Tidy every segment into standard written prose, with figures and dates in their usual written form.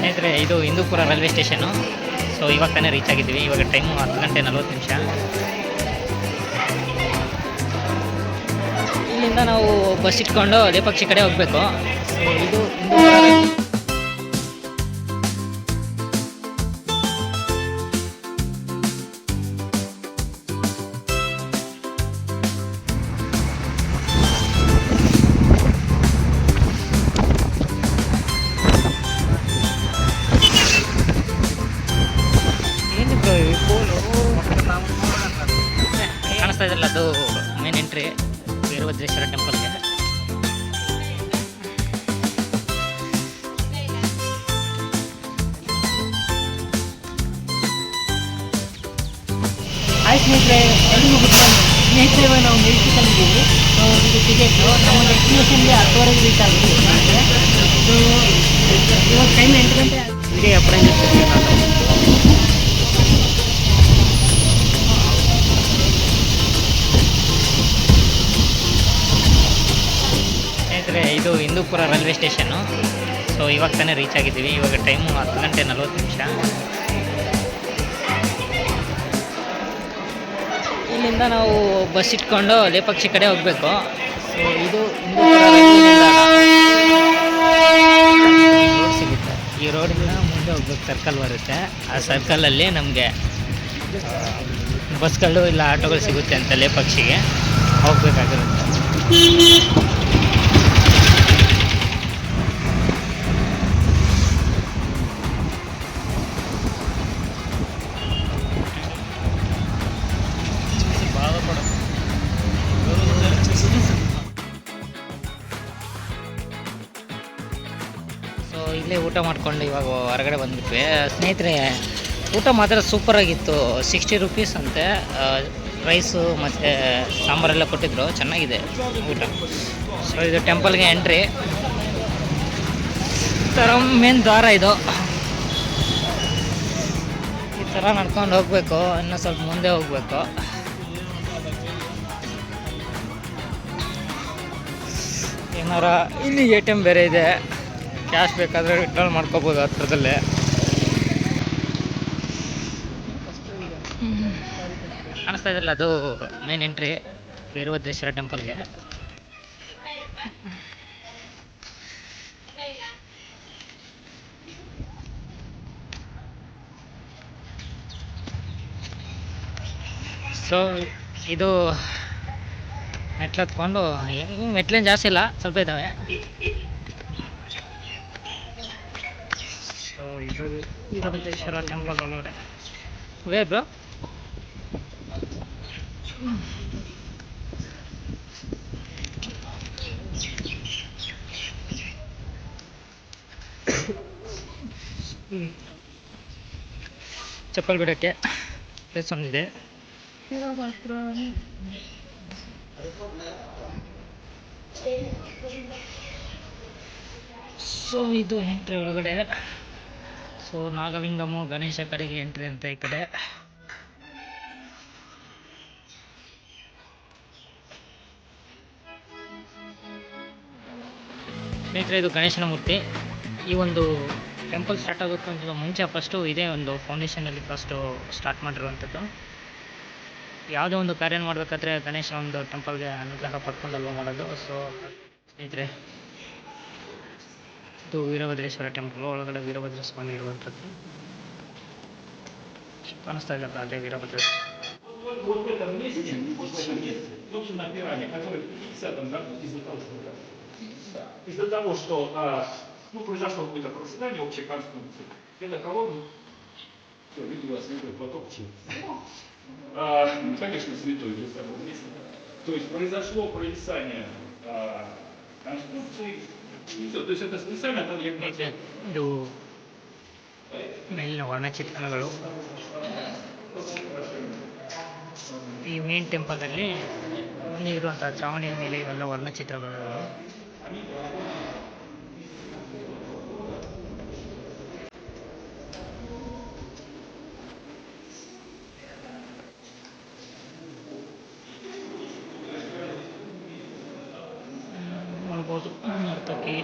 ಸ್ನೇಹಿತರೆ, ಇದು Hindupur railway station. So ಇವಾಗ ತಾನೇ ರೀಚ್ ಆಗಿದ್ದೀವಿ. ಇವಾಗ ಟೈಮು 10 ಗಂಟೆ 40 ನಿಮಿಷ. ಇಲ್ಲಿಂದ ನಾವು ಬಸ್ ಇಟ್ಕೊಂಡು ಲೇಪಾಕ್ಷಿ ಕಡೆ ಹೋಗಬೇಕು. ಸೊ ಇದು ಹಿಂದೂಪುರ ಕಾಣಿಸ್ತಾ ಇದ್ರಲ್ಲ, ಅದು ಮೇನ್ ಎಂಟ್ರಿ ವೀರಭದ್ರೇಶ್ವರ ಟೆಂಪಲ್ಗೆ. ಆಯ್ತು ಸ್ನೇಹಿತರೆ, ಎಲ್ಲಿಗೂ ಬಿಟ್ಟು ಸ್ನೇಹಿತರೆ ಇವಾಗ ನಾವು ಮೆಡಿಸಿಕಲ್ಲಿದ್ದೀವಿ. ಸೊ ಇದು ಟಿಕೆಟು ನಮ್ಮ ಡೆಸ್ಟಿನೇಷನ್ಗೆ 10:30 ರೀಚ್ ಆಗಿದೆ. ಸೊ ಇವಾಗ ಟೈಮ್ 8 ಗಂಟೆ ಇದೇ ಅಪ್ರೆಂಟಿಸ್ ಸ್ನೇಹಿತರೆ, ಇದು ಹಿಂದೂಪುರ ರೈಲ್ವೆ ಸ್ಟೇಷನ್ನು. ಸೊ ಇವಾಗ ತಾನೇ ರೀಚ್ ಆಗಿದ್ದೀವಿ. ಇವಾಗ ಟೈಮು 10 ಗಂಟೆ 40 ನಿಮಿಷ. ಇಲ್ಲಿಂದ ನಾವು ಬಸ್ ಇಟ್ಕೊಂಡು ಲೇಪಾಕ್ಷಿ ಕಡೆ ಹೋಗಬೇಕು. ಸೊ ಇದು ಹಿಂದೂಪುರ ರೈಲ್ವೆ ರೋಡ್ ಸಿಗುತ್ತೆ. ಈ ರೋಡಿಂದ ಮುಂದೆ ಹೋಗ್ಬೇಕು, ಸರ್ಕಲ್ ಬರುತ್ತೆ. ಆ ಸರ್ಕಲಲ್ಲಿ ನಮಗೆ ಬಸ್ಗಳು ಇಲ್ಲ ಆಟೋಗಳು ಸಿಗುತ್ತೆ ಅಂತ ಲೇಪಾಕ್ಷಿಗೆ ಹೋಗ್ಬೇಕಾಗಿರುತ್ತೆ. ಸೊ ಇಲ್ಲೇ ಊಟ ಮಾಡಿಕೊಂಡು ಇವಾಗ ಹೊರಗಡೆ ಬಂದ್ಬಿಟ್ವಿ. ಸ್ನೇಹಿತರೆ, ಊಟ ಮಾತ್ರ ಸೂಪರಾಗಿತ್ತು. 60 ರುಪೀಸ್ ಅಂತೆ. ರೈಸು ಮತ್ತು ಸಾಂಬಾರೆಲ್ಲ ಕೊಟ್ಟಿದ್ರು, ಚೆನ್ನಾಗಿದೆ ಊಟ. ಸೊ ಇದು ಟೆಂಪಲ್ಗೆ ಎಂಟ್ರಿ. ಈ ಥರ ಮೇನ್ ದ್ವಾರ ಇದು. ಈ ಥರ ನಡ್ಕೊಂಡು ಹೋಗ್ಬೇಕು. ಇನ್ನೂ ಸ್ವಲ್ಪ ಮುಂದೆ ಹೋಗ್ಬೇಕು. ಏನಾರ ಇಲ್ಲಿ ATM ಬೇರೆ ಇದೆ. ಕ್ಯಾಶ್ ಬೇಕಾದರೆ ವಿಡ್ರಾಲ್ ಮಾಡ್ಕೋಬೋದು ಹತ್ರದಲ್ಲೇ. ಕಾಣಿಸ್ತಾ ಇದ್ರಲ್ಲ, ಅದು ಮೇನ್ ಎಂಟ್ರಿ ವೀರಭದ್ರೇಶ್ವರ ಟೆಂಪಲ್ಗೆ. ಸೊ ಇದು ಮೆಟ್ಲು ಹತ್ಕೊಂಡು, ಮೆಟ್ಲೇನು ಜಾಸ್ತಿ ಇಲ್ಲ, ಸ್ವಲ್ಪ ಇದ್ದಾವೆ. ಸೊ ಇದು ವೀರಭದ್ರೇಶ್ವರ ಟೆಂಪಲ್ ಒಳಗಡೆ ವೇ ಬ್ರೋ. ಚಪ್ಪಲ್ ಬಿಡೋಕ್ಕೆ ಪ್ಲೇಸ್ ಒಂದಿದೆ. ಸೊ ಇದು ಎಂಟ್ರಿ ಒಳಗಡೆ. ಸೊ ನಾಗಲಿಂಗಮು ಗಣೇಶ ಕಡೆಗೆ ಎಂಟ್ರಿ ಅಂತ ಈ ಕಡೆ. ಸ್ನೇಹಿತರೆ, ಇದು ಗಣೇಶನ ಮೂರ್ತಿ. ಈ ಒಂದು ಟೆಂಪಲ್ ಸ್ಟಾರ್ಟ್ ಆಗೋಕ್ಕಿಂತ ಮುಂಚೆ ಫಸ್ಟು ಇದೇ ಒಂದು ಫೌಂಡೇಶನಲ್ಲಿ ಫಸ್ಟು ಸ್ಟಾರ್ಟ್ ಮಾಡಿರುವಂಥದ್ದು. ಯಾವುದೇ ಒಂದು ಕಾರ್ಯ ಮಾಡಬೇಕಾದ್ರೆ ಗಣೇಶ ಒಂದು ಟೆಂಪಲ್ಗೆ ಅನುಗ್ರಹ ಪಡ್ಕೊಂಡಲ್ವ ಮಾಡೋದು. ಸೊ ಸ್ನೇಹಿತರೆ, ಇದು ವೀರಭದ್ರೇಶ್ವರ ಟೆಂಪಲ್ ಒಳಗಡೆ ವೀರಭದ್ರ ಸ್ವಾಮಿ ಇರುವಂಥದ್ದು. ಕಾಣಿಸ್ತಾ ಇದ್ದಲ್ಲ, ಅದೇ ವೀರಭದ್ರೇಶ್ವರ. Из-за того, что произошло какое-то проседание общей конструкции, это колонна, все, видите, у вас святой платок. Конечно, святой, без того места. То есть произошло провисание конструкции, и все. То есть это специально там я ಇದು ಮೇಲಿನ ವರ್ಣಚಿತ್ರಣಗಳು. ಈ ಮೇನ್ ಟೆಂಪಲಲ್ಲಿ ಇರುವಂಥ ಚಾವಣಿಯ ಮೇಲೆ ಇವೆಲ್ಲ ವರ್ಣಚಿತ್ರಗಳು. ನೋಡ್ಬೋದು. ನರ್ತಕಿ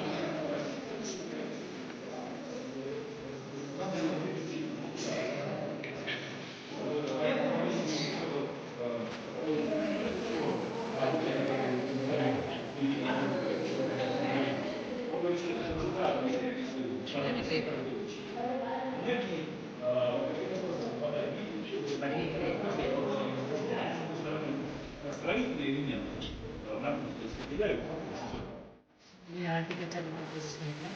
ಈ ಆರ್ಟಿಕಲ್ಚರ್ ಸ್ನೇಹಿತರೆ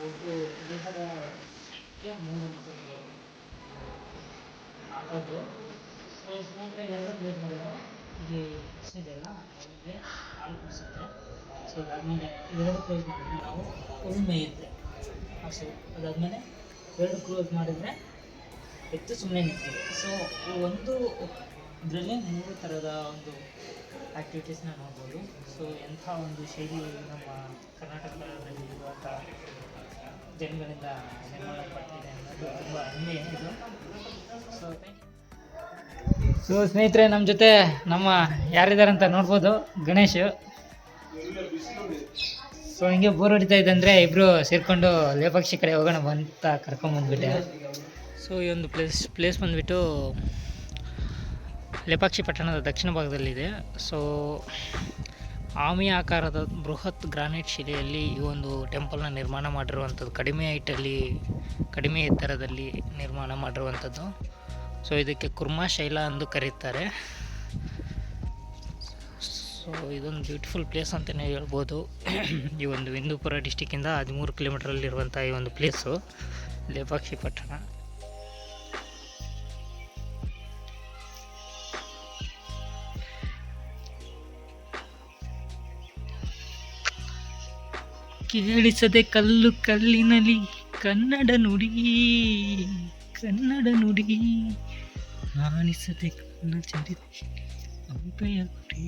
ಒಟ್ಟು ದೇಹದ ಮೂರು ಆಗೋದು. ಸೊ ಸ್ನೇಹಿತರೆ ಎಲ್ಲ ಪ್ಲೇಸ್ ಮಾಡಿದ್ರು ಇಲ್ಲಿ ಇದೆಯಲ್ಲ ಅವ್ರಿಗೆ ಹಾಲು ಕುಡಿಸುತ್ತೆ. ಸೊ ಅದಾದಮೇಲೆ ಇವೆರಡು ಕ್ಲೋಸ್ ಮಾಡಿದ್ರೆ ನಾವು ಹುಲ್ಲು ಮೇಯುತ್ತೆ ಹಸು. ಅದಾದಮೇಲೆ ಎರಡು ಕ್ಲೋಸ್ ಮಾಡಿದರೆ ಎತ್ತು ಸುಮ್ಮನೆ ನಿಂತಿದೆ. ಸೊ ಒಂದು ಇದರಲ್ಲಿ ಮೂರು ಥರದ ಒಂದು ಆ್ಯಕ್ಟಿವಿಟೀಸ್ನ ನೋಡ್ಬೋದು. ಸೊ ಎಂಥ ಒಂದು ಶೈಲಿ ನಮ್ಮ ಕರ್ನಾಟಕದಲ್ಲಿರುವಂಥ ಜನಗಳಿಂದ ನಿರ್ಮಾಣಪಟ್ಟಿದೆ ಅನ್ನೋದು ತುಂಬ ಹೆಮ್ಮೆ ಇದು. ಸೊ ಸೊ ಸ್ನೇಹಿತರೆ, ನಮ್ಮ ಜೊತೆ ನಮ್ಮ ಯಾರಿದ್ದಾರೆ ಅಂತ ನೋಡ್ಬೋದು, ಗಣೇಶ್. ಸೊ ಹಿಂಗೆ ಬೋರ್ ಹೊಡಿತಾ ಇದ್ದಂದರೆ ಇಬ್ಬರು ಸೇರಿಕೊಂಡು ಲೇಪಾಕ್ಷಿ ಕಡೆ ಹೋಗೋಣ ಅಂತ ಕರ್ಕೊಂಬಂದ್ಬಿಟ್ಟೆ. ಸೊ ಈ ಒಂದು ಪ್ಲೇಸ್ ಬಂದುಬಿಟ್ಟು ಲೇಪಾಕ್ಷಿ ಪಟ್ಟಣದ ದಕ್ಷಿಣ ಭಾಗದಲ್ಲಿದೆ. ಸೊ ಆಮಿ ಆಕಾರದ ಬೃಹತ್ ಗ್ರಾನೈಟ್ ಶಿಲೆಯಲ್ಲಿ ಈ ಒಂದು ಟೆಂಪಲ್ನ ನಿರ್ಮಾಣ ಮಾಡಿರುವಂಥದ್ದು, ಕಡಿಮೆ ಎತ್ತರದಲ್ಲಿ ನಿರ್ಮಾಣ ಮಾಡಿರುವಂಥದ್ದು. ಸೊ ಇದಕ್ಕೆ ಕುರ್ಮಾ ಶೈಲ ಎಂದು ಕರೀತಾರೆ. ಸೊ ಇದೊಂದು ಬ್ಯೂಟಿಫುಲ್ ಪ್ಲೇಸ್ ಅಂತಲೇ ಹೇಳ್ಬೋದು. ಈ ಒಂದು ವಿಂದೂಪುರ ಡಿಸ್ಟಿಕ್ಕಿಂದ 13 ಕಿಲೋಮೀಟ್ರಲ್ಲಿರುವಂಥ ಈ ಒಂದು ಪ್ಲೇಸು ಲೇಪಾಕ್ಷಿ ಪಟ್ಟಣ. ಕೇಳಿಸದೆ ಕಲ್ಲು ಕಲ್ಲಿನಲ್ಲಿ ಕನ್ನಡ ನುಡಿ ಆನಿಸದೆ ಕನ್ನ ಚರಿತೆ ಅಂಬೆಯ ಗುಡಿ.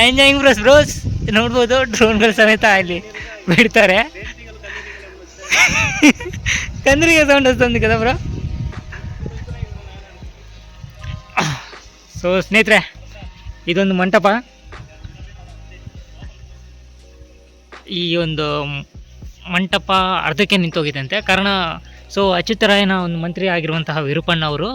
ಎಂಜಾಯಿಂಗ್ ಬ್ರೋಸ್ ನೋಡ್ಬೋದು, ಡ್ರೋನ್ಗಳು ಸಮೇತ ಅಲ್ಲಿ ಬಿಡ್ತಾರೆ. ಕಂದ್ರಿಗೆ ಸೌಂಡ್ ವస్తుంది కదా ಬ್ರೋ. ಸೊ ಸ್ನೇಹಿತರೆ, ಇದೊಂದು ಮಂಟಪ. ಈ ಒಂದು ಮಂಟಪ ಅರ್ಧಕ್ಕೆ ನಿಂತೋಗಿದಂತೆ. ಕಾರಣ ಸೊ ಅಚ್ಯುತರಾಯನ ಒಂದು ಮಂತ್ರಿ ಆಗಿರುವಂತಹ ವಿರೂಪಣ್ಣ ಅವರು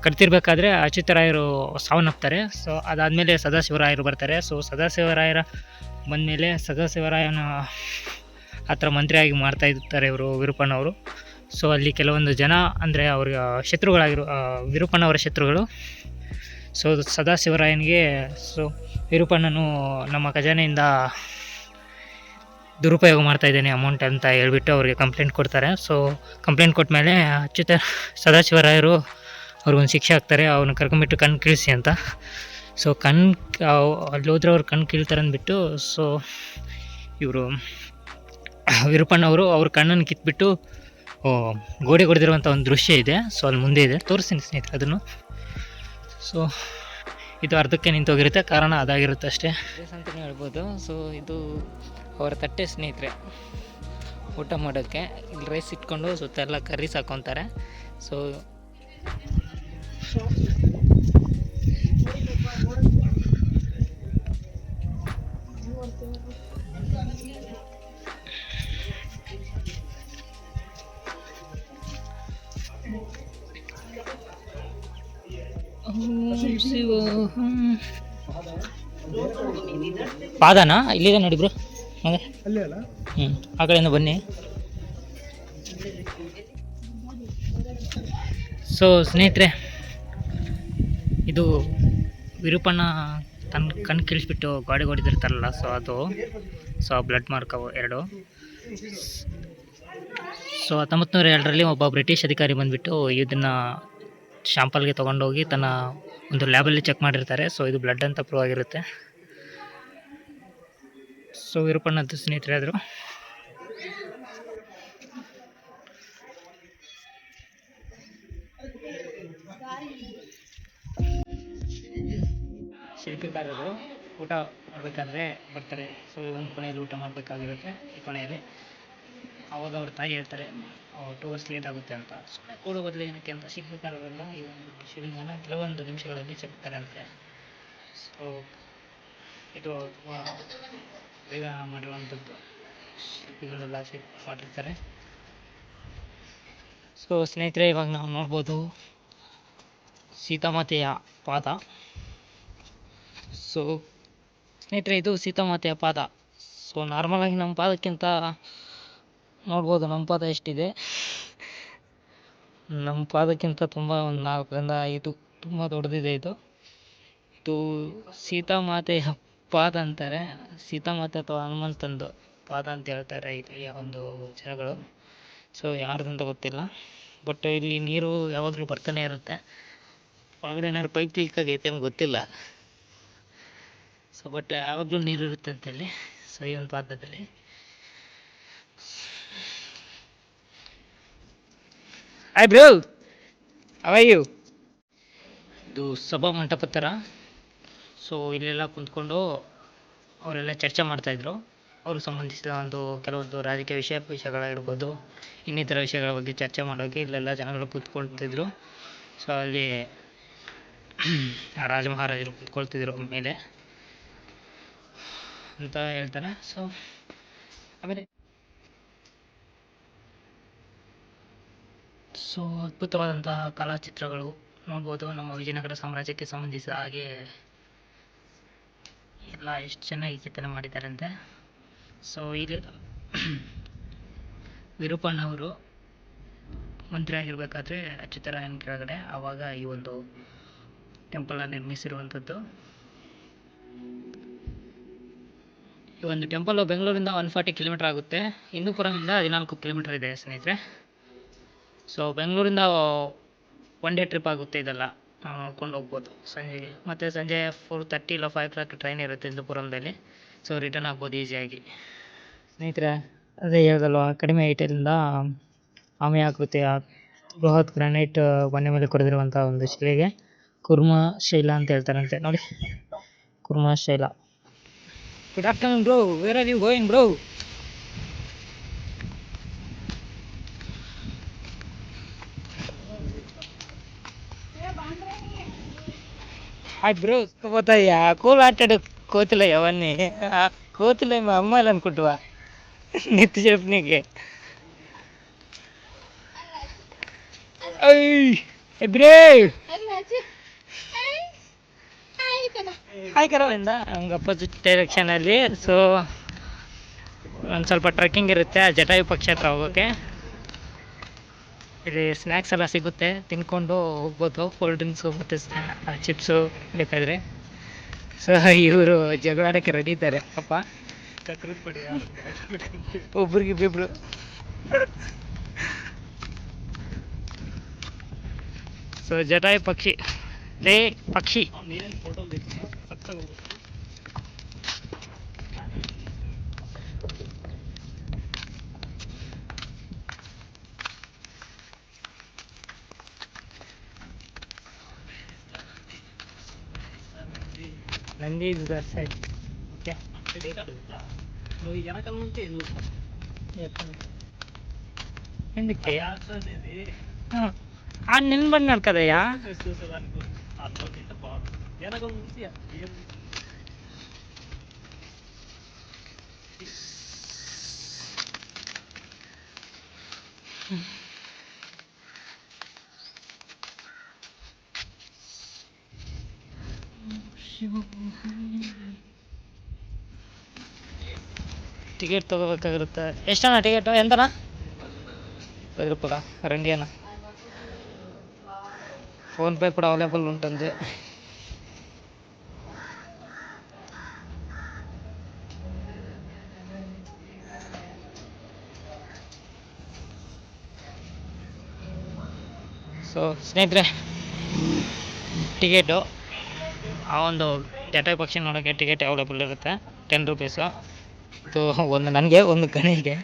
ಕಟ್ತಿರ್ಬೇಕಾದ್ರೆ ಅಚ್ಯುತರಾಯರು ಸಾವನ್ನಪ್ತಾರೆ. ಸೊ ಅದಾದಮೇಲೆ ಸದಾಶಿವರಾಯರು ಬರ್ತಾರೆ. ಸೊ ಸದಾಶಿವರಾಯರ ಬಂದಮೇಲೆ ಸದಾಶಿವರಾಯನ ಹತ್ರ ಮಂತ್ರಿಯಾಗಿ ಮಾಡ್ತಾ ಇರ್ತಾರೆ ಇವರು ವಿರೂಪಣ್ಣವರು. ಸೊ ಅಲ್ಲಿ ಕೆಲವೊಂದು ಜನ ಅಂದರೆ ಅವ್ರಿಗೆ ವಿರೂಪಣ್ಣವರ ಶತ್ರುಗಳು. ಸೊ ಸದಾಶಿವರಾಯನಿಗೆ ಸೊ ವಿರೂಪಣ್ಣನು ನಮ್ಮ ಖಜಾನೆಯಿಂದ ದುರುಪಯೋಗ ಮಾಡ್ತಾ ಇದ್ದೇನೆ ಅಮೌಂಟ್ ಅಂತ ಹೇಳ್ಬಿಟ್ಟು ಅವ್ರಿಗೆ ಕಂಪ್ಲೇಂಟ್ ಕೊಡ್ತಾರೆ. ಸೊ ಕಂಪ್ಲೇಂಟ್ ಕೊಟ್ಟ ಮೇಲೆ ಸದಾಶಿವರಾಯರು ಅವ್ರಿಗೊಂದು ಶಿಕ್ಷೆ ಹಾಕ್ತಾರೆ, ಅವ್ರನ್ನ ಕರ್ಕೊಂಬಿಟ್ಟು ಕಣ್ಣು ಕೀಳಿಸಿ ಅಂತ. ಸೊ ಅಲ್ಲಿ ಹೋದ್ರೆ ಅವ್ರು ಕಣ್ಣು ಕೀಳ್ತಾರೆ ಅಂದ್ಬಿಟ್ಟು ಸೊ ಇವರು ವಿರೂಪಣ್ಣವರು ಅವ್ರ ಕಣ್ಣನ್ನು ಕಿತ್ಬಿಟ್ಟು ಗೋಡೆ ಹೊಡೆದಿರುವಂಥ ಒಂದು ದೃಶ್ಯ ಇದೆ. ಸೊ ಅಲ್ಲಿ ಮುಂದೆ ಇದೆ, ತೋರಿಸ್ತೀನಿ ಸ್ನೇಹಿತರೆ ಅದನ್ನು. ಸೊ ಇದು ಅರ್ಧಕ್ಕೆ ನಿಂತೋಗಿರುತ್ತೆ, ಕಾರಣ ಅದಾಗಿರುತ್ತೆ ಅಷ್ಟೇ ಅಂತಲೇ ಹೇಳ್ಬೋದು. ಸೊ ಇದು ಅವರ ತಟ್ಟೆ ಸ್ನೇಹಿತರೆ, ಊಟ ಮಾಡೋಕ್ಕೆ ಇಲ್ಲಿ ರೈಸ್ ಇಟ್ಕೊಂಡು ಸುತ್ತ ಎಲ್ಲ ಕರ್ರೀಸ್ ಹಾಕ್ಕೊತಾರೆ. ಸೊ ಪಾದನಾ ಇಲ್ಲಿದೆ ನೋಡಿ ಬ್ರೋ, ಅದೇ ಆ ಕಡೆಯಿಂದ ಬನ್ನಿ. ಸೊ ಸ್ನೇಹಿತರೆ, ಇದು ವಿರೂಪಣ್ಣ ತನ್ನ ಕಣ್ಣು ಕೀಳಿಸ್ಬಿಟ್ಟು ಗಾಡಿ ಹೊಡೆದಿರ್ತಾರಲ್ಲ, ಸೊ ಅದು ಬ್ಲಡ್ ಮಾರ್ಕ್ ಅವು ಎರಡು. ಸೊ 1902ರಲ್ಲಿ ಒಬ್ಬ ಬ್ರಿಟಿಷ್ ಅಧಿಕಾರಿ ಬಂದುಬಿಟ್ಟು ಇದನ್ನು ಶಾಂಪಲ್ಗೆ ತೊಗೊಂಡೋಗಿ ತನ್ನ ಒಂದು ಲ್ಯಾಬಲ್ಲಿ ಚೆಕ್ ಮಾಡಿರ್ತಾರೆ. ಸೊ ಇದು ಬ್ಲಡ್ ಅಂತ ಪ್ರೂವ್ ಆಗಿರುತ್ತೆ. ಸೊ ವಿರೂಪಣ್ಣದ್ದು ಸ್ನೇಹಿತರೆ ಆದರು. ಶಿಲ್ಪಿಕಾರರು ಊಟ ಮಾಡಬೇಕಾದ್ರೆ ಬರ್ತಾರೆ. ಸೊ ಒಂದು ಕೊನೆಯಲ್ಲಿ ಊಟ ಮಾಡಬೇಕಾಗಿರುತ್ತೆ. ಈ ಕೊನೆಯಲ್ಲಿ ಆವಾಗ ಅವ್ರ ತಾಯಿ ಹೇಳ್ತಾರೆ 2 ಅವರ್ಸ್ ಲೇಟ್ ಆಗುತ್ತೆ ಅಂತ. ಸುಮ್ಮನೆ ಕೂಡೋ ಬದಲು ಏನಕ್ಕೆ ಅಂತ ಶಿಲ್ಪಿಕಾರರೆಲ್ಲ ಈ ಒಂದು ಶಿಲೆಗಳನ್ನ ಕೆಲವೊಂದು ನಿಮಿಷಗಳಲ್ಲಿ ಚೆಕ್ತಾರೆ ಅಂತೆ. ಸೊ ಇದು ತುಂಬ ಬೇಗ ಮಾಡಿರುವಂಥದ್ದು, ಶಿಲ್ಪಿಗಳೆಲ್ಲ ಮಾಡಿರ್ತಾರೆ. ಸೊ ಸ್ನೇಹಿತರೆ, ಇವಾಗ ನಾವು ನೋಡ್ಬೋದು ಸೀತಾಮಾತೆಯ ಪಾದ. ಸೊ ಸ್ನೇಹಿತರೆ, ಇದು ಸೀತಾಮಾತೆಯ ಪಾದ. ಸೊ ನಾರ್ಮಲಾಗಿ ನಮ್ಮ ಪಾದಕ್ಕಿಂತ ನೋಡ್ಬೋದು ನಮ್ಮ ಪಾದ ಎಷ್ಟಿದೆ. ನಮ್ಮ ಪಾದಕ್ಕಿಂತ ತುಂಬ ಒಂದು 4-5 ತುಂಬ ದೊಡ್ಡದಿದೆ ಇದು. ಇದು ಸೀತಾಮಾತೆಯ ಪಾದ ಅಂತಾರೆ. ಸೀತಾಮಾತೆ ಅಥವಾ ಹನುಮಂತಂದು ಪಾದ ಅಂತ ಹೇಳ್ತಾರೆ ಇಲ್ಲಿ ಒಂದು ಜನಗಳು. ಸೊ ಯಾರ್ದಂತ ಗೊತ್ತಿಲ್ಲ, ಬಟ್ ಇಲ್ಲಿ ನೀರು ಯಾವಾಗಲೂ ಬರ್ತಾನೆ ಇರುತ್ತೆ. ಒಳಗಡೆ ಏನಾದ್ರು ಪೈಪ್ ಲೀಕ್ ಆಗೈತೆ ಅಂತ ಗೊತ್ತಿಲ್ಲ. ಸೊ ಬಟ್ ಯಾವಾಗಲೂ ನೀರು ಇರುತ್ತೆ ಅಂತೇಳಿ. ಸೊ ಈ ಒಂದು ಪಾದದಲ್ಲಿ hi bro, how are you? ಇದು ಸಭಾ ಮಂಟಪದ ಥರ. ಸೊ ಇಲ್ಲೆಲ್ಲ ಕುಂತ್ಕೊಂಡು ಅವರೆಲ್ಲ ಚರ್ಚೆ ಮಾಡ್ತಾಯಿದ್ರು. ಅವ್ರಿಗೆ ಸಂಬಂಧಿಸಿದ ಕೆಲವೊಂದು ರಾಜಕೀಯ ವಿಷಯಗಳಿರ್ಬೋದು, ಇನ್ನಿತರ ವಿಷಯಗಳ ಬಗ್ಗೆ ಚರ್ಚೆ ಮಾಡೋಕ್ಕೆ ಇಲ್ಲೆಲ್ಲ ಜನಗಳು ಕೂತ್ಕೊಳ್ತಿದ್ರು. ಸೊ ಅಲ್ಲಿ ರಾಜ ಮಹಾರಾಜರು ಕೂತ್ಕೊಳ್ತಿದ್ರು ಮೇಲೆ ಅಂತ ಹೇಳ್ತಾರೆ. ಸೊ ಆಮೇಲೆ ಅದ್ಭುತವಾದಂತಹ ಕಲಾಚಿತ್ರಗಳು ನೋಡ್ಬೋದು. ನಮ್ಮ ವಿಜಯನಗರ ಸಾಮ್ರಾಜ್ಯಕ್ಕೆ ಸಂಬಂಧಿಸಿದ ಹಾಗೆ ಎಲ್ಲ ಎಷ್ಟು ಚೆನ್ನಾಗಿ ಚಿತ್ರಣ ಮಾಡಿದ್ದಾರಂತೆ. ಸೊ ಇಲ್ಲಿ ವಿರೂಪಣ್ಣವರು ಮಂತ್ರಿ ಆಗಿರ್ಬೇಕಾದ್ರೆ ಅಚ್ಯುತರಾಯನ ಕೆಳಗಡೆ ಆವಾಗ ಈ ಒಂದು ಟೆಂಪಲ್ನ ನಿರ್ಮಿಸಿರುವಂಥದ್ದು. ಈ ಒಂದು ಟೆಂಪಲ್ಲು ಬೆಂಗಳೂರಿಂದ 140 ಕಿಲೋಮೀಟರ್ ಆಗುತ್ತೆ. ಹಿಂದೂಪುರಮಿಂದ 14 ಕಿಲೋಮೀಟರ್ ಇದೆ ಸ್ನೇಹಿತರೆ. ಸೊ ಬೆಂಗಳೂರಿಂದ 1 ಡೇ ಟ್ರಿಪ್ ಆಗುತ್ತೆ ಇದೆಲ್ಲ. ನಾವು ನೋಡ್ಕೊಂಡು ಹೋಗ್ಬೋದು ಸಂಜೆಗೆ. ಮತ್ತು ಸಂಜೆ 4:30 ಇಲ್ಲ 5 o'clock ಟ್ರೈನ್ ಇರುತ್ತೆ ಹಿಂದೂಪುರಮದಲ್ಲಿ. ಸೊ ರಿಟರ್ನ್ ಆಗ್ಬೋದು ಈಸಿಯಾಗಿ. ಸ್ನೇಹಿತರೆ, ಅದೇ ಹೇಳ್ದಲ್ವ, ಕಡಿಮೆ ಹೈಟಲ್ಲಿಂದ ಆಮೆ ಆಕೃತಿಯ ಬೃಹತ್ ಗ್ರಾನೈಟ್ ಬಂಡೆ ಮೇಲೆ ಕೊರೆದಿರುವಂಥ ಒಂದು ಶಿಲೆಗೆ ಕುರ್ಮ ಶೈಲ ಅಂತ ಹೇಳ್ತಾರಂತೆ. ನೋಡಿ, Kurma Shaila. Good afternoon bro, where are you going bro? Hi bro, పోతాయా కోలాటాడు కోతులు అవన్నీ కోతులు ఏమో అమ్మాయిలు అనుకుంటువా? నెత్తి చెప్పు నీకే. ಬ್ರೇ ಹಾಯ್ ಕರೋಯಿಂದ ಹಂಗೆ ಅಪೋಸಿಟ್ ಡೈರೆಕ್ಷನಲ್ಲಿ. ಸೊ ಒಂದು ಸ್ವಲ್ಪ ಟ್ರೆಕ್ಕಿಂಗ್ ಇರುತ್ತೆ ಆ ಜಟಾಯು ಪಕ್ಷಿ ಹತ್ರ ಹೋಗೋಕ್ಕೆ. ಇಲ್ಲಿ ಸ್ನ್ಯಾಕ್ಸ್ ಎಲ್ಲ ಸಿಗುತ್ತೆ, ತಿನ್ಕೊಂಡು ಹೋಗ್ಬೋದು. ಕೋಲ್ಡ್ ಡ್ರಿಂಕ್ಸು ಮತ್ತು ಚಿಪ್ಸು ಬೇಕಾದರೆ. ಸೊ ಇವರು ಜಗಳಾಡೋಕ್ಕೆ ರೆಡಿ ಇದ್ದಾರೆ ಪಾಪ. ಒಬ್ರಿಗಿಬ್ಬಿಬ್ರು. ಸೊ ಜಟಾಯು ಪಕ್ಷಿ, ಲೇ ಪಕ್ಷಿ. Nandi is that side. Okay. ఎందుకే నిలబడినాడు కదయ్యా. ಟಿಕೆಟ್ ತೊಗೋಬೇಕಾಗಿರುತ್ತೆ. ಎಷ್ಟಣ್ಣ ಟಿಕೆಟು? ಎಂತಣ್ಣ? 10 ರೂಪಾಯಿ ರಂಡಿ ಅಣ್ಣ. ఫోన్పే కూడా అవైలబుల్ ఉంటుంది. ಸೊ ಸ್ನೇಹಿತರೆ, ಟಿಕೆಟು ಆ ಒಂದು ಜಟಾಯು ಪಕ್ಷಿ ನೋಡೋಕ್ಕೆ ಟಿಕೆಟ್ ಅವೈಲೇಬಲ್ ಇರುತ್ತೆ. 10 ರೂಪೀಸು. ಇದು ಒಂದು ನನಗೆ, ಒಂದು ಗಣಿಗೆ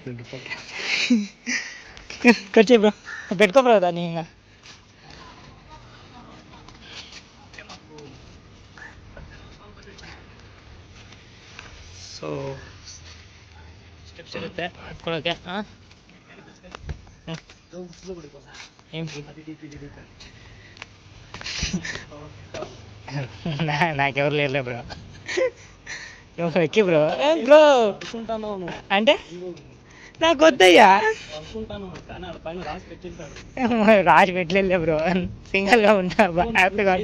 ಖರ್ಚಿ ಬ್ರೋ. ಬೆಟ್ಕೊಬರೋದಾ ನೀಗ? ಸೊ ಸ್ಟೆಪ್ಸ್ ಇರುತ್ತೆ ಹತ್ಕೊಳ್ಳೋಕ್ಕೆ. ಹಾಂ, నాకెవరు లేరు బ్రో. ఎక్కి బ్రో. బ్రో అంటే నాకు వద్దయ్యా. రాజు పెట్టలే బ్రో, సింగల్గా ఉంటా హ్యాపీగా.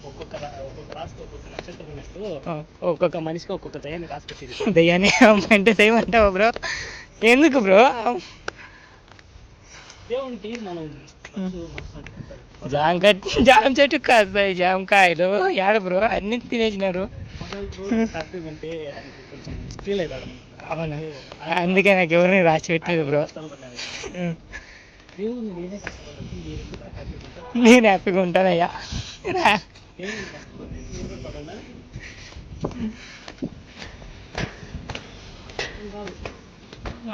ఒక్కొక్క ఒక్కొక్క మనిషికి ఒక్కొక్క దయ్యాన్ని రాసి పెట్టింది. దయ్యాన్ని అంటే దయ్యం అంటావా బ్రో? ఎందుకు బ్రో? దేవునికి మనం జామ చెట్టు కాదు జామకాయలు యాడ బ్రో అన్ని తినేసినారు. అంటే ఫీల్ అవుతాడు. అవును, అందుకే నాకు ఎవరిని రాసి పెట్టలేదు బ్రో. దేవుని నేనే కష్టపడతాను, నేను హ్యాపీగా ఉంటానయ్యా.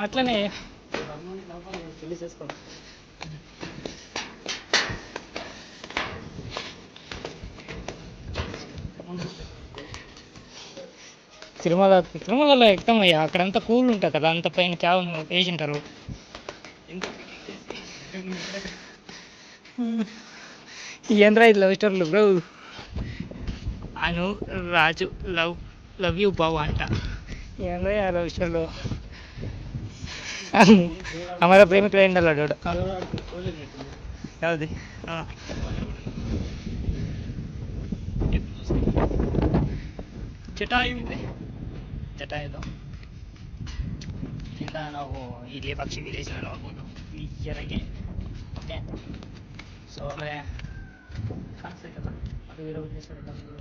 అట్లనే పెళ్లి చేసుకోండి. తిరుమలలో ఎక్కుతామయ్యా, అక్కడంతా కూల్ ఉంటుంది కదా, అంత పైన చావు వేసింటారు. ఏంద్రా ఇది లవ్ స్టోరీలు bro? Anu Raju love you బావు అంట. ఏంద్రా లవ్ స్టోరీలు? అమర ప్రేమికులు ఏంటಲ್ಲ డోడు ಯಾವ್ದು? ಹಾಂ, ಜಟಾಯು ಇದೆ, ಜಟಾಯುದು ಇಂದ ನಾವು ಇಲ್ಲಿ ಪಕ್ಷಿ ವಿಲೇಜ್ನ ನೋಡ್ಬೋದು ಈ ಕೆರೆಗೆ. ಸೊ ಆಮೇಲೆ ಕಾಣಿಸ್ತೈತಲ್ಲ ಅದು ವೀರಭದ್ರೇಶ್ವರ ಟೆಂಪಲ್.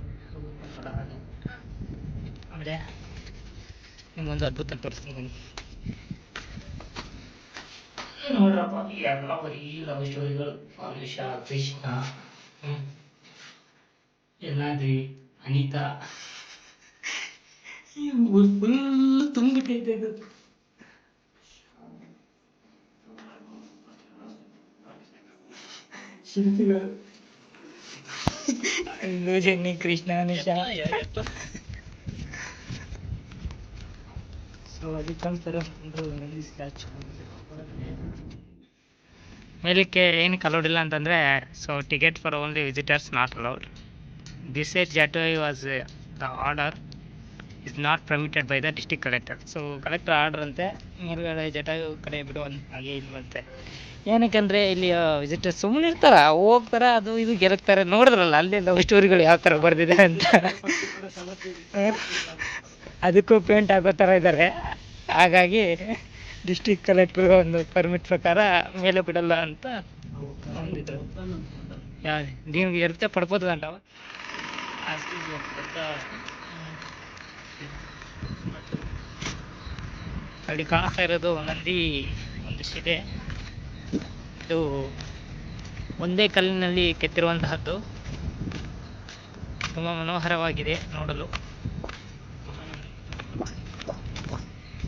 ಆಮೇಲೆ ನಿಮ್ಮೊಂದು ಅದ್ಭುತ ತೋರಿಸ್ತೀನಿ ಬನ್ನಿ. ನೋಡ್ರಪ್ಪ, ಎಲ್ಲ ಬರೀ ಲವ್ ಸ್ಟೋರಿಗಳು. ಅನುಷ, ಕೃಷ್ಣ, ಎಲ್ಲಾದ್ರಿ, ಅನಿತಾ, ಫುಲ್ ತುಂಬಿಟ್ಟೈತೆ ಇದು. ಶಿಲ್ಪಿಗಳು ಅಲ್ಲು, ಜೆನ್ನಿ, ಕೃಷ್ಣ, ಅನುಷಾ. ಸೊ ಅದಕ್ಕೋಸ್ಕರ ಒಂದು ನಂದಿ ಸ್ಟ್ಯಾಚು ಮೇಲಕ್ಕೆ ಏನಕ್ಕೆ ಅಲೌಡ್ ಇಲ್ಲ ಅಂತಂದರೆ, so ticket for only visitors not allowed. This eight Jatayu was the order is not permitted by the district collector. So collector order ಅಂತೆ, ಮೇಲ್ಗಡೆ ಜಟಾಯು ಕಡೆ ಬಿಡು ಅಂತ ಹಾಗೆ ಇಲ್ವಂತೆ. ಏನಕ್ಕಂದರೆ ಇಲ್ಲಿ ವಿಸಿಟರ್ಸ್ ಸುಮ್ಮನೆ ಇರ್ತಾರೆ, ಹೋಗ್ತಾರೆ, ಅದು ಇದು ಗೆರಕ್ತಾರೆ. ನೋಡಿದ್ರಲ್ಲ ಅಲ್ಲಿ ಲವ್ ಸ್ಟೋರಿಗಳು ಯಾವ ಥರ ಬರ್ದಿದೆ ಅಂತ. ಅದಕ್ಕೂ ಪೇಂಟ್ ಆಗೋ ಥರ ಇದ್ದಾರೆ. ಹಾಗಾಗಿ ಡಿಸ್ಟ್ರಿಕ್ಟ್ ಕಲೆಕ್ಟ್ರ್ ಒಂದು ಪರ್ಮಿಟ್ ಪ್ರಕಾರ ಮೇಲೆ ಬಿಡಲ್ಲ ಅಂತ ಒಂದಿದ್ರು. ಯಾವ್ದು ನೀವು ಎರ್ತೆ ಪಡ್ಬೋದಂಡ ಅಲ್ಲಿ ಕಾಣಿಸ್ತಾ ಇರೋದು ನಂದಿ ಒಂದು ಶಿಲೆ. ಇದು ಒಂದೇ ಕಲ್ಲಿನಲ್ಲಿ ಕೆತ್ತಿರುವಂತಹದ್ದು, ತುಂಬ ಮನೋಹರವಾಗಿದೆ ನೋಡಲು.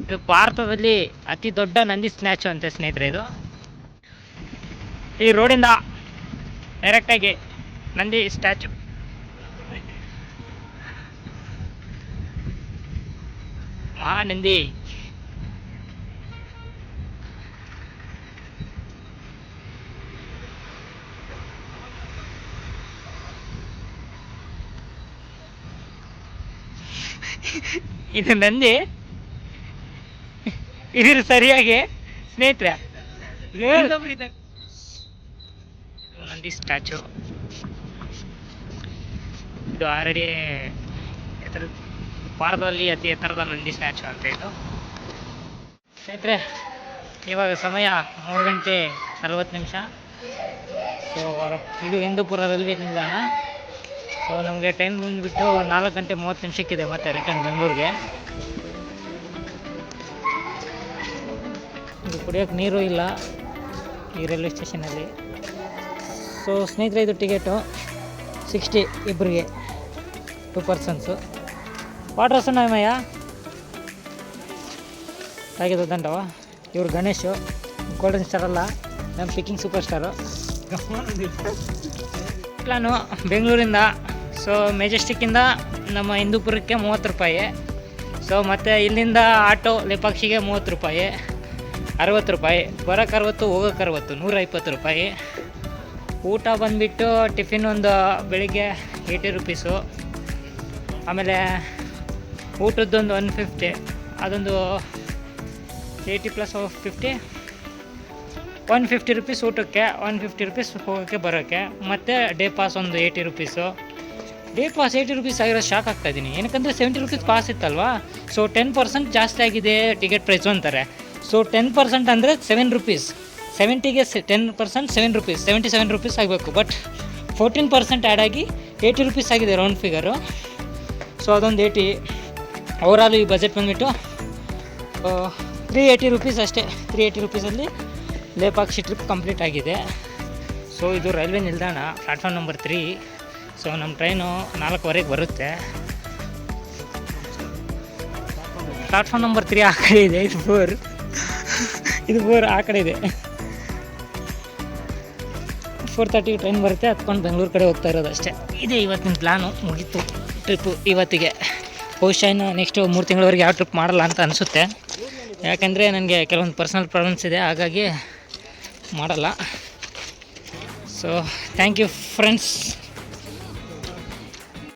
ಇದು ಭಾರತದಲ್ಲಿ ಅತಿ ದೊಡ್ಡ ನಂದಿ ಸ್ಟ್ಯಾಚು ಅಂತೆ ಸ್ನೇಹಿತರೆ. ಇದು ಈ ರೋಡಿಂದ ಡೈರೆಕ್ಟಾಗಿ ನಂದಿ ಸ್ಟ್ಯಾಚು. ನಂದಿ ಇದು ನಂದಿ. ಇದ್ರ ಸರಿಯಾಗಿ ಸ್ನೇಹಿತರೆ ನಂದಿ ಸ್ಟ್ಯಾಚು. ಇದು ಆಲ್ರೆಡಿ ಭಾರತದಲ್ಲಿ ಅತಿ ಎತ್ತರದ ನಂದಿ ಸ್ಟ್ಯಾಚು ಅಂತ ಇದು. ಸ್ನೇಹಿತರೆ ಇವಾಗ ಸಮಯ 3:40. ಸೊ ಇದು ಹಿಂದೂಪುರ ರೈಲ್ವೆ ನಿಲ್ದಾಣ. ಸೊ ನಮಗೆ ಟೈಮ್ ಬಂದುಬಿಟ್ಟು 4:30 ಮತ್ತೆ ರಿಟರ್ನ್ ಬೆಂಗಳೂರಿಗೆ. ಇದು ಕುಡಿಯೋಕ್ಕೆ ನೀರು ಇಲ್ಲ ಈ ರೈಲ್ವೆ ಸ್ಟೇಷನಲ್ಲಿ. ಸೊ ಸ್ನೇಹಿತರೆ ಇದು ಟಿಕೆಟು 60 ಇಬ್ಬರಿಗೆ, 2 ಪರ್ಸನ್ಸು. ವಾಟರ್ ವಸನಮಯ್ಯ ಆಗಿದ್ದು ದಂಡವ. ಇವರು ಗಣೇಶು, ಗೋಲ್ಡನ್ ಸ್ಟಾರ್ ಅಲ್ಲ, ನಮ್ಮ ಪಿಕ್ಕಿಂಗ್ ಸೂಪರ್ ಸ್ಟಾರು. ಪ್ಲಾನು ಬೆಂಗಳೂರಿಂದ, ಸೊ ಮೆಜೆಸ್ಟಿಕ್ಕಿಂದ ನಮ್ಮ ಹಿಂದೂಪುರಕ್ಕೆ 30 ರೂಪಾಯಿ. ಸೊ ಮತ್ತು ಇಲ್ಲಿಂದ ಆಟೋ ಲೆಪಾಕ್ಷಿಗೆ 30 ರೂಪಾಯಿ, 60 ರೂಪಾಯಿ. ಬರೋಕ್ಕೆ 60, ಹೋಗೋಕ್ಕೆ 60, 120 ರೂಪಾಯಿ. ಊಟ ಬಂದುಬಿಟ್ಟು ಟಿಫಿನ್ ಒಂದು ಬೆಳಿಗ್ಗೆ 80 ರುಪೀಸು. ಆಮೇಲೆ ಊಟದ್ದೊಂದು 150, ಅದೊಂದು 80 + 50, 150 ರುಪೀಸ್ ಊಟಕ್ಕೆ, 150 ರುಪೀಸ್ ಹೋಗೋಕ್ಕೆ ಬರೋಕ್ಕೆ. ಮತ್ತು ಡೇ ಪಾಸ್ ಒಂದು 80 ರುಪೀಸು. ಡೇ ಪಾಸ್ 80 ರುಪೀಸ್ ಆಗಿರೋ ಶಾಕ್ ಆಗ್ತಾಯಿದ್ದೀನಿ. ಏನಕ್ಕಂದರೆ 70 ರುಪೀಸ್ ಪಾಸ್ ಇತ್ತಲ್ವಾ, ಸೊ 10% ಜಾಸ್ತಿ ಆಗಿದೆ ಟಿಕೆಟ್ ಪ್ರೈಸು ಅಂತಾರೆ. ಸೊ 10% ಅಂದರೆ 7 ರುಪೀಸ್, 70ಗೆ 10% 7 ರುಪೀಸ್, 77 ರುಪೀಸ್ ಆಗಬೇಕು. ಬಟ್ 14% ಆ್ಯಡ್ ಆಗಿ 80 ರುಪೀಸ್ ಆಗಿದೆ ರೌಂಡ್ ಫಿಗರು. ಸೊ ಅದೊಂದು 80. ಓವರಾಲ್ ಈ ಬಜೆಟ್ ಬಂದುಬಿಟ್ಟು 380 ರುಪೀಸ್ ಅಷ್ಟೇ. 380 ರುಪೀಸಲ್ಲಿ ಲೇಪಾಕ್ಷಿ ಟ್ರಿಪ್ ಕಂಪ್ಲೀಟ್ ಆಗಿದೆ. ಸೊ ಇದು ರೈಲ್ವೆ ನಿಲ್ದಾಣ, ಪ್ಲ್ಯಾಟ್ಫಾರ್ಮ್ ನಂಬರ್ 3. ಸೊ ನಮ್ಮ ಟ್ರೈನು 4:15ಗೆ ಬರುತ್ತೆ. ಪ್ಲ್ಯಾಟ್ಫಾರ್ಮ್ ನಂಬರ್ 3 ಆ ಕಡೆ ಇದೆ, ಇದು 4 ಆ ಕಡೆ ಇದೆ. 4:30 ಟ್ರೈನ್ ಬರುತ್ತೆ, ಹತ್ಕೊಂಡು ಬೆಂಗಳೂರು ಕಡೆ ಹೋಗ್ತಾ ಇರೋದು ಅಷ್ಟೇ. ಇದೇ ಇವತ್ತಿನ ಪ್ಲ್ಯಾನು, ಮುಗೀತು ಟ್ರಿಪ್ಪು ಇವತ್ತಿಗೆ. ಬಹುಶಃ ಇನ್ನು ನೆಕ್ಸ್ಟು 3 ತಿಂಗಳವರೆಗೆ ಯಾವ ಟ್ರಿಪ್ ಮಾಡಲ್ಲ ಅಂತ ಅನಿಸುತ್ತೆ. ಯಾಕೆಂದರೆ ನನಗೆ ಕೆಲವೊಂದು ಪರ್ಸ್ನಲ್ ಪ್ರಾಬ್ಲಮ್ಸ್ ಇದೆ, ಹಾಗಾಗಿ ಮಾಡಲ್ಲ. So thank you friends.